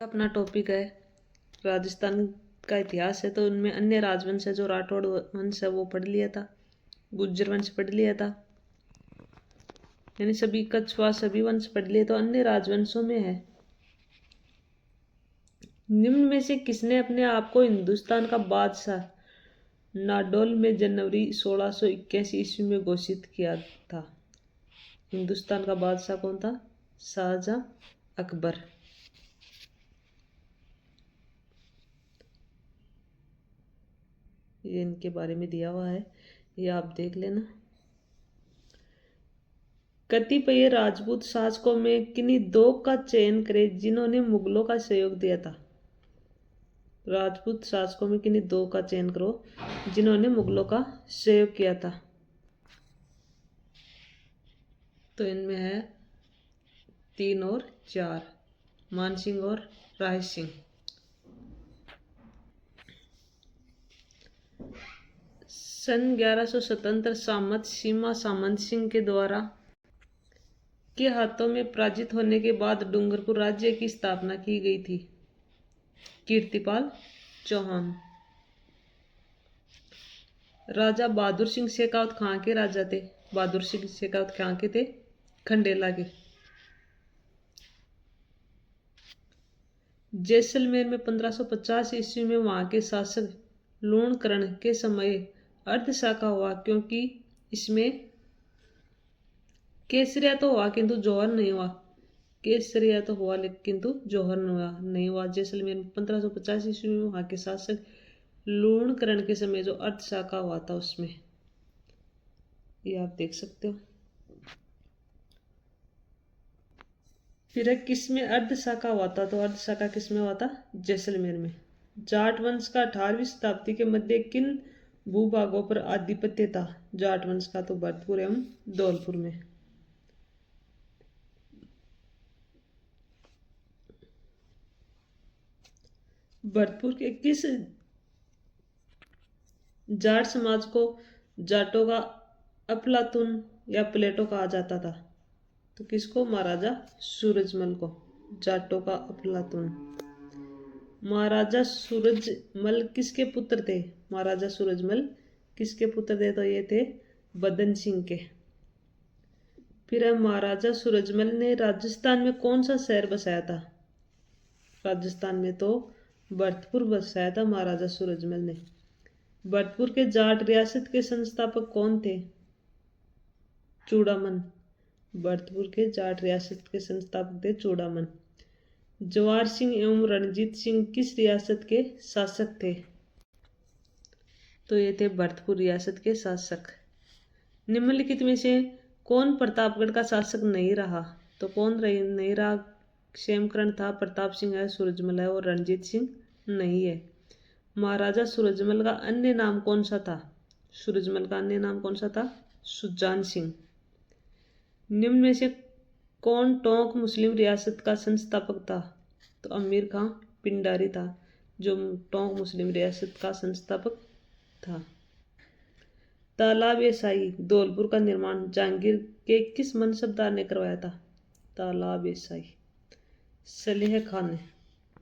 अपना टॉपिक है राजस्थान का इतिहास है। तो उनमें अन्य राजवंश है, जो राठौड़ वंश है वो पढ़ लिया था, गुज्जर वंश पढ़ लिया था, यानी सभी कछवाहा सभी वंश पढ़ लिए। तो अन्य राजवंशों में है, निम्न में से किसने अपने आप को हिंदुस्तान का बादशाह नाडोल में जनवरी 1681 ईस्वी में घोषित किया था? हिंदुस्तान का बादशाह कौन था? शाहजहां अकबर। ये इनके बारे में दिया हुआ है, ये आप देख लेना। कतिपय राजपूत शासकों में किन्हीं दो का चयन करें जिन्होंने मुगलों का सहयोग दिया था। राजपूत शासकों में किन्हीं दो का चयन करो जिन्होंने मुगलों का सहयोग किया था। तो इनमें है 3 और 4, मानसिंह और राय सिंह। सन 1177 सामंत सीमा सामंत सिंह के द्वारा के हाथों में पराजित होने के बाद डूंगरपुर राज्य की स्थापना की गई थी। कीर्तिपाल चौहान। राजा बहादुर सिंह शेखावत कहाँ के राजा थे? बहादुर सिंह शेखावत कहाँ के थे? खंडेला के। जैसलमेर में 1550 ईस्वी में वहां के शासक लूणकरण के समय अर्धशाखा हुआ, क्योंकि इसमें केसरिया तो हुआ किंतु जौहर नहीं हुआ। केसरिया तो हुआ किंतु जौहर नहीं हुआ। जैसलमेर में 1550 ईस्वी में वहां के शासक लूणकरण के समय जो अर्धशाखा हुआ था उसमें, ये आप देख सकते हो। फिर किस में अर्धशाखा हुआ था? तो अर्धशाखा किस में हुआ था? जैसलमेर में। जाट वंश का 18वीं शताब्दी के मध्य किन भूभागों पर आधिपत्य था? जाट वंश का तो भरतपुर एवं धौलपुर में। भरतपुर के किस जाट समाज को जाटों का अफलातून या प्लेटो कहा जाता था? तो किसको? महाराजा सूरजमल को जाटों का अफलातून। महाराजा सूरजमल किसके पुत्र थे? महाराजा सूरजमल किसके पुत्र थे? तो ये थे बदन सिंह के। फिर है महाराजा सूरजमल ने राजस्थान में कौन सा शहर बसाया था? राजस्थान में तो भरतपुर बसाया था महाराजा सूरजमल ने। भरतपुर के जाट रियासत के संस्थापक कौन थे? चूड़ामन। भरतपुर के जाट रियासत के संस्थापक थे चूड़ामन। जवाहर सिंह एवं रणजीत सिंह किस रियासत के शासक थे? तो ये थे भरतपुर रियासत के शासक। निम्नलिखित में से कौन प्रतापगढ़ का शासक नहीं रहा? तो कौन नहीं रहा? क्षेमकरण था, प्रताप सिंह है, सूरजमल है और रणजीत सिंह नहीं है। महाराजा सूरजमल का अन्य नाम कौन सा था? सूरजमल का अन्य नाम कौन सा था? सुजान सिंह। निम्न में से कौन टोंक मुस्लिम रियासत का संस्थापक था? तो अमीर खां पिंडारी था जो टोंक मुस्लिम रियासत का संस्थापक था। तालाब ए शाही धौलपुर का निर्माण जहांगीर के किस मनसबदार ने करवाया था? तालाब ए शाही सलेह खान ने।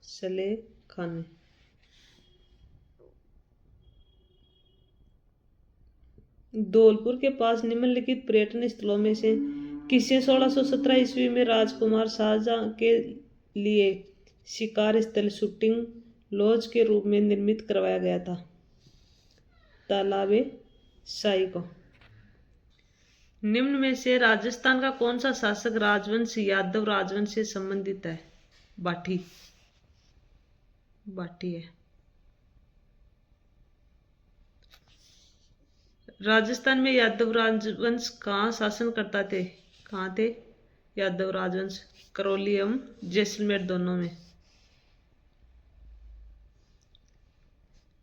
सलेह खान ने। धौलपुर के पास निम्नलिखित पर्यटन स्थलों में से किसे 1617 ईस्वी में राजकुमार शाहजहां के लिए शिकार स्थल शूटिंग लॉज के रूप में निर्मित करवाया गया था? तालाबे शाही को। निम्न में से राजस्थान का कौन सा शासक राजवंश यादव राजवंश से संबंधित है? बाठी। बाठी है। राजस्थान में यादव राजवंश कहाँ शासन करता थे? कहाँ थे यादव राजवंश? करौली एवं जैसलमेर दोनों में।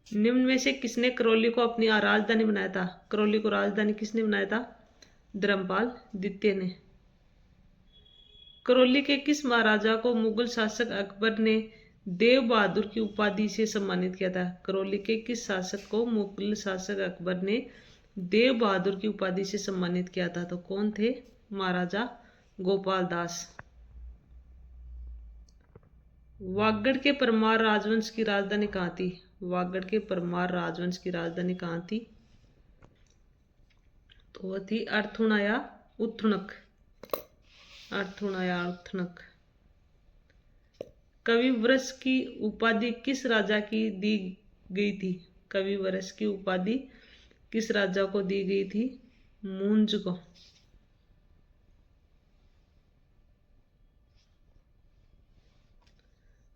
निम्न में से किसने करौली को अपनी राजधानी बनाया था? करौली को राजधानी किसने बनाया था? धर्मपाल द्वितीय ने। करौली के किस महाराजा को मुगल शासक अकबर ने देव बहादुर की उपाधि से सम्मानित किया था? करौली के किस शासक को मुगल शासक अकबर ने देव बहादुर की उपाधि से सम्मानित किया था? तो कौन थे? महाराजा गोपाल दास। वागड़ के परमार राजवंश की राजधानी कहाँ थी? वागड़ के परमार राजवंश की राजधानी कहाँ थी? तो वह थी अर्थुणा या उत्थुणक। अर्थुणा या उत्थुणक। कविवरस की उपाधि किस राजा की दी गई थी? कविवरस की उपाधि किस राजा को दी गई थी? मुंज को।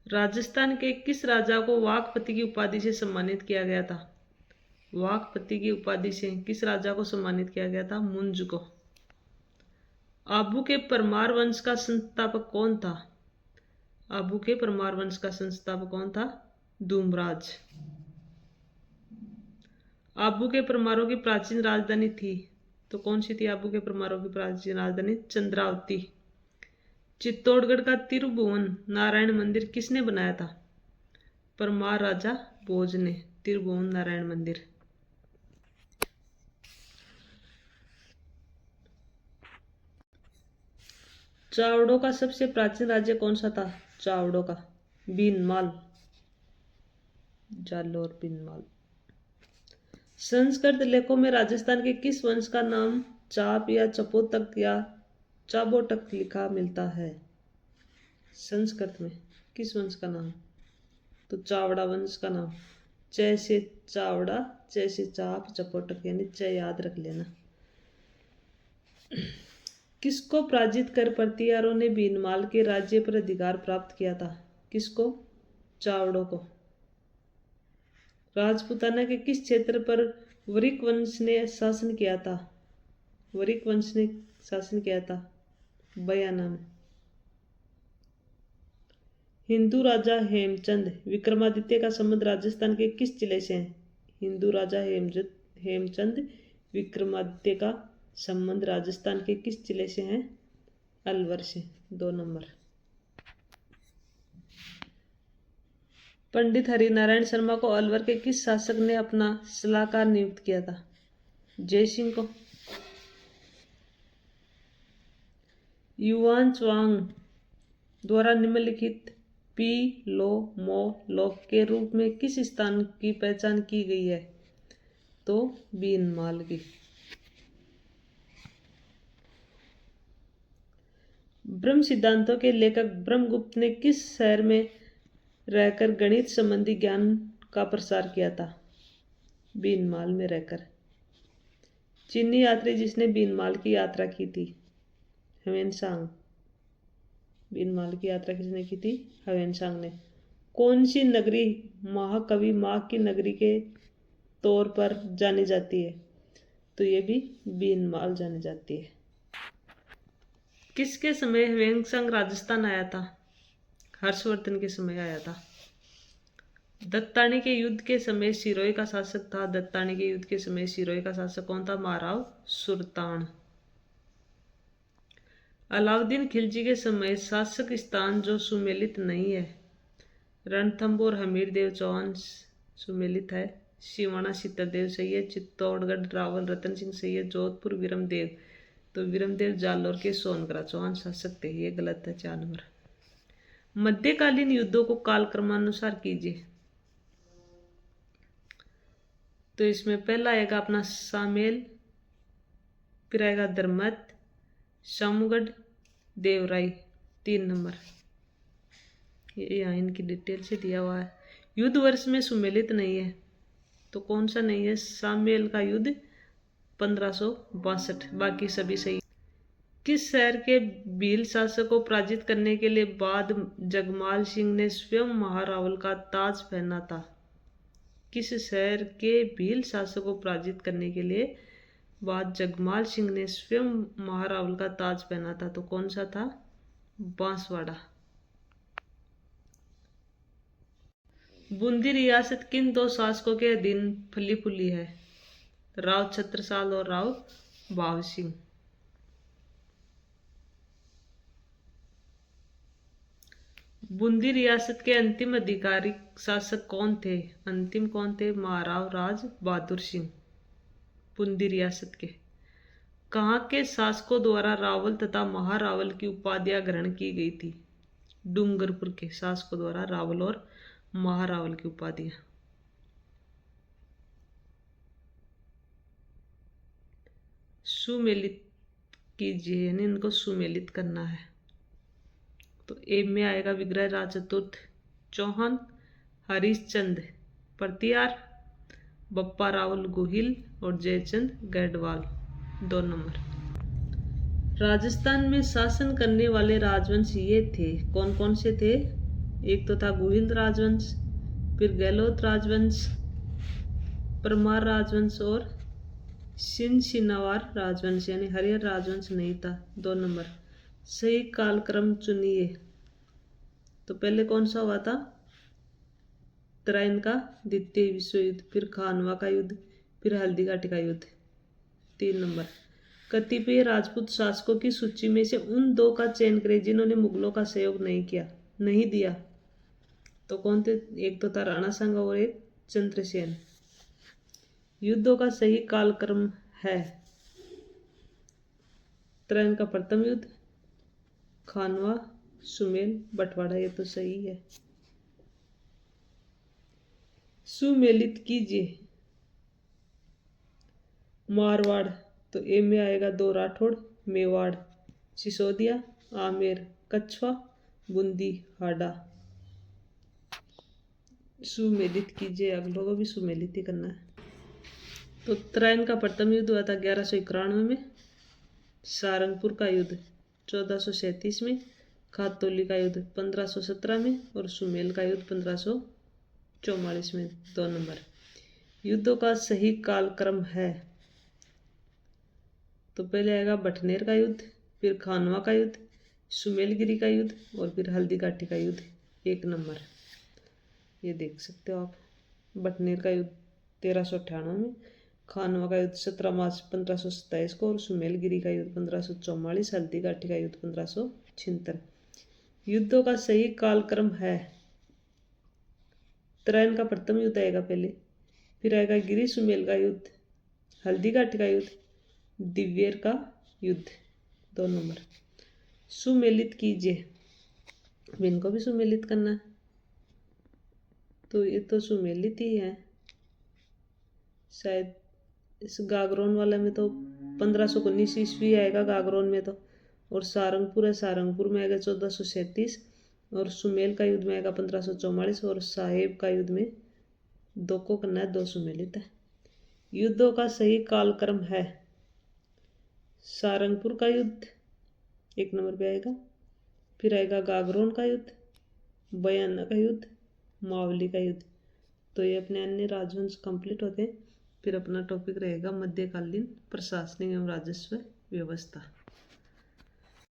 राजस्थान के किस राजा को वाकपति की उपाधि से सम्मानित किया गया था? वाकपति की उपाधि से किस राजा को सम्मानित किया गया था? मुंज को। आबू के परमार वंश का संस्थापक कौन था? आबू के परमार वंश का संस्थापक कौन था? धूमराज। आबू के परमारों की प्राचीन राजधानी थी, तो कौन सी थी आबू के परमारों की प्राचीन राजधानी? चंद्रावती। चित्तौड़गढ़ का तिरुभुवन नारायण मंदिर किसने बनाया था? परमार राजा भोज ने। तिरुभुवन नारायण मंदिर। चावड़ों का सबसे प्राचीन राज्य कौन सा था? चावड़ों का बीनमाल। जालोर बीनमाल। संस्कृत लेखों में राजस्थान के किस वंश का नाम चाप या चपोतक या चाबोटक लिखा मिलता है? संस्कृत में किस वंश का नाम? तो चावड़ा वंश का नाम। च से चावड़ा, च से चाप, चपोटक, यानी च याद रख लेना। किसको पराजित कर प्रतिहारों ने बीनमाल के राज्य पर अधिकार प्राप्त किया था? किसको? चावड़ों को। राजपूताना के किस क्षेत्र पर वरिक वंश ने शासन किया था? वरिक वंश ने शासन किया था बयाना में। हिंदू राजा हेमचंद विक्रमादित्य का संबंध राजस्थान के किस जिले से है? हिंदू राजा हेमचंद विक्रमादित्य का संबंध राजस्थान के किस जिले से है? अलवर से। 2 नंबर। पंडित हरिनारायण शर्मा को अलवर के किस शासक ने अपना सलाहकार नियुक्त किया था? जय सिंह को। युआन च्वांग द्वारा निम्नलिखित पी लो मो लोक के रूप में किस स्थान की पहचान की गई है? तो बीनमाल की। ब्रह्म सिद्धांतों के लेखक ब्रह्मगुप्त ने किस शहर में रहकर गणित संबंधी ज्ञान का प्रसार किया था? बीनमाल में रहकर। चीनी यात्री जिसने बीनमाल की यात्रा की थी? ह्वेनसांग। बीनमाल की यात्रा किसने की थी? ह्वेनसांग ने। कौन सी नगरी महाकवि माह की नगरी के तौर पर जानी जाती है? तो ये भी बीनमाल जानी जाती है। किसके समय ह्वेनसांग राजस्थान आया था? हर्षवर्धन के समय आया था। दत्तानी के युद्ध के समय सिरोही का शासक था। दत्तानी के युद्ध के समय सिरोही का शासक कौन था? महाराव सुल्तान। अलाउद्दीन खिलजी के समय शासक स्थान जो सुमेलित नहीं है, रणथंभौर हमीर देव चौहान सुमेलित है। सिवाना सिद्धदेव सही है। चित्तौड़गढ़ रावल रतन सिंह सही है। जोधपुर विरमदेव, तो विरमदेव जालोर के सोनग्रा चौहान शासक थे। ये गलत है। 4 नंबर। मध्यकालीन युद्धों को कालक्रमानुसार कीजिए। तो इसमें पहला आएगा अपना सामेल, फिर आएगा धर्मत, शामगढ़, देवराई। 3 नंबर। ये यहाँ इनकी डिटेल से दिया हुआ है। युद्ध वर्ष में सुमेलित नहीं है, तो कौन सा नहीं है? सामेल का युद्ध 1562, बाकी सभी सही। किस शहर के भील शासक को पराजित करने के लिए बाद जगमाल सिंह ने स्वयं महारावल का ताज पहना था? किस शहर के भील शासक को पराजित करने के लिए बाद जगमाल सिंह ने स्वयं महारावल का ताज पहना था? तो कौन सा था? बांसवाड़ा। बूंदी रियासत किन 2 शासकों के अधीन फली फूली है? राव छत्रसाल और राव भाव सिंह। बूंदी रियासत के अंतिम आधिकारिक शासक कौन थे? अंतिम कौन थे? महाराव राज बहादुर सिंह। बूंदी रियासत के। कहाँ के शासकों द्वारा रावल तथा महारावल की उपाधियां ग्रहण की गई थी? डूंगरपुर के शासकों द्वारा रावल और महारावल की उपाधियां। सुमेलित कीजिए, यानी इनको सुमेलित करना है। तो ए में आएगा विग्रह राज चतुर्थ चौहान, हरिश्चंद्र प्रतिहार, बप्पा रावल गोहिल और जयचंद गढ़वाल। 2 नंबर। राजस्थान में शासन करने वाले राजवंश ये थे, कौन कौन से थे? एक तो था गोहिल राजवंश, फिर गहलोत राजवंश, परमार राजवंश और सिनसिनावार राजवंश, यानी हरिहर राजवंश नहीं था। 2 नंबर। सही कालक्रम चुनिए। तो पहले कौन सा हुआ था? तराइन का द्वितीय विश्व युद्ध, फिर खानवा का युद्ध, फिर हल्दीघाटी का युद्ध। 3 नंबर। कतिपय राजपूत शासकों की सूची में से उन 2 का चयन करें जिन्होंने मुगलों का सहयोग नहीं दिया। तो कौन थे? एक तो था राणा सांगा और एक चंद्रसेन। युद्धों का सही कालक्रम है तराइन का प्रथम युद्ध, खानवा, सुमेल, बंटवाड़ा। ये तो सही है। सुमेलित कीजिए। मारवाड़, तो ए में आएगा 2 राठौड़, मेवाड़, सिसोदिया, आमेर, कछवा, बूंदी, हाडा। सुमेलित कीजिए, अगलों को भी सुमेलित ही करना है। तो तराइन का प्रथम युद्ध हुआ था 1191 में, सारंगपुर का युद्ध 1437 में, खातौली का युद्ध 1517 में और सुमेल का युद्ध 1544 में। 2 नंबर। युद्धों का सही कालक्रम है। तो पहले आएगा बटनेर का युद्ध, फिर खानवा का युद्ध, सुमेलगिरी का युद्ध और फिर हल्दीघाटी का युद्ध। 1 नंबर। ये देख सकते हो आप। बटनेर का युद्ध 1398 में, खानवा का युद्ध 17 मार्च 1527 को और सुमेलगिरी का युद्ध 1544, हल्दीघाटी का युद्ध 1576। युद्धों का सही कालक्रम है। तराइन का प्रथम युद्ध आएगा पहले, फिर आएगा गिरी सुमेल का युद्ध, हल्दीघाटी का युद्ध, दिव्येर का युद्ध। 2 नंबर। सुमेलित कीजिए। अब इनको भी सुमेलित करना है। तो ये तो सुमेलित ही है शायद। इस गागरोन वाले में तो 1519 ईस्वी आएगा गागरोन में तो, और सारंगपुर है, सारंगपुर में आएगा 1437 और सुमेल का युद्ध में आएगा 1544 और साहेब का युद्ध में 2 को करना है, 2 सुमेलित है। युद्धों का सही कालक्रम है। सारंगपुर का युद्ध 1 नंबर पे आएगा, फिर आएगा गागरोन का युद्ध, बयाना का युद्ध, मावली का युद्ध। तो ये अपने अन्य राजवंश कंप्लीट होते हैं। फिर अपना टॉपिक रहेगा मध्यकालीन प्रशासनिक एवं राजस्व व्यवस्था।